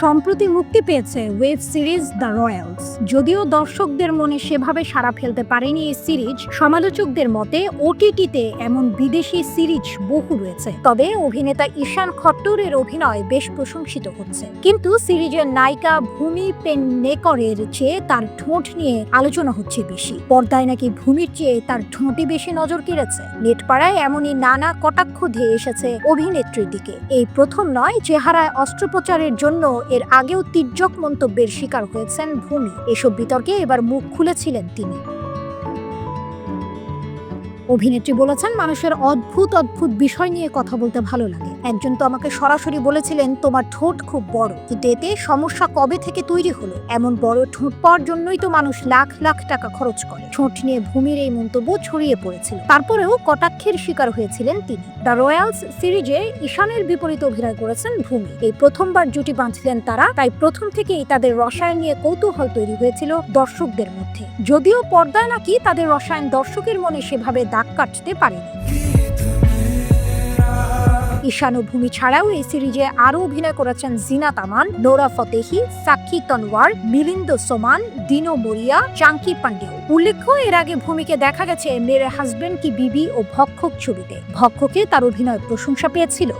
সম্প্রতি মুক্তি পেয়েছে ওয়েব সিরিজ দ্য রয়্যালস। যদিও দর্শকদের মনে সেভাবে সাড়া ফেলতে পারেনি এই সিরিজ, সমালোচকদের মতে ওটিটিতে এমন বিদেশি সিরিজ বহু রয়েছে। তবে অভিনেতা ঈশান খট্টরের অভিনয় বেশ প্রশংসিত হচ্ছে। কিন্তু সিরিজের নায়িকা ভূমি পেডনেকরের চেয়ে তার ঠোঁট নিয়ে আলোচনা হচ্ছে বেশি। পর্দায় নাকি ভূমির চেয়ে তার ঠোঁটই বেশি নজর কেড়েছে। নেটপাড়ায় এমনই নানা কটাক্ষ ধেয়ে এসেছে অভিনেত্রীর দিকে। এই প্রথম নয়, চেহারায় অস্ত্রোপচারের জন্য এর আগেও তির্যক মন্তব্যের শিকার হয়েছেন ভূমি। এসব বিতর্কে এবার মুখ খুলেছিলেন তিনি। অভিনেত্রী বলেছেন, মানুষের অদ্ভুত অদ্ভুত বিষয় নিয়ে কথা বলতে ভালো লাগে। একজন তো আমাকে সরাসরি বলেছিলেন, তোমার ঠোঁট খুব বড়, কিন্তু এতে সমস্যা কবে থেকে তৈরি হলো? এমন বড় ঠোঁট পাওয়ার জন্যই তো মানুষ লাখ লাখ টাকা খরচ করে। ঠোঁট নিয়ে ভূমির এই মন্তব্য ছড়িয়ে পড়েছিল। তারপরেও কটাক্ষের শিকার হয়েছিলেন তিনি। দ্য রয়্যালস সিরিজে ঈশানের বিপরীতে অভিনয় করেছেন ভূমি। এই প্রথমবার জুটি বাঁধলেন তারা, তাই প্রথম থেকেই তাদের রসায়ন নিয়ে কৌতূহল তৈরি হয়েছিল দর্শকদের মধ্যে। যদিও পর্দায় নাকি তাদের রসায়ন দর্শকের মনে সেভাবে দাগ কাটতে পারেনি। ঈশান ও ভূমি ছাড়াও এই সিরিজে আরো অভিনয় করেছেন জিনাত আমান, নোরা ফতেহি, সাক্ষী তনওয়ার, মিলিন্দ সোমান, দিনো মরিয়া, চাঙ্কি পান্ডেও। উল্লেখ্য, এর আগে ভূমিকে দেখা গেছে মেরে হাজবেন্ড কি বিবি ও ভক্ষক ছবিতে। ভক্ষকে তার অভিনয় প্রশংসা পেয়েছিল।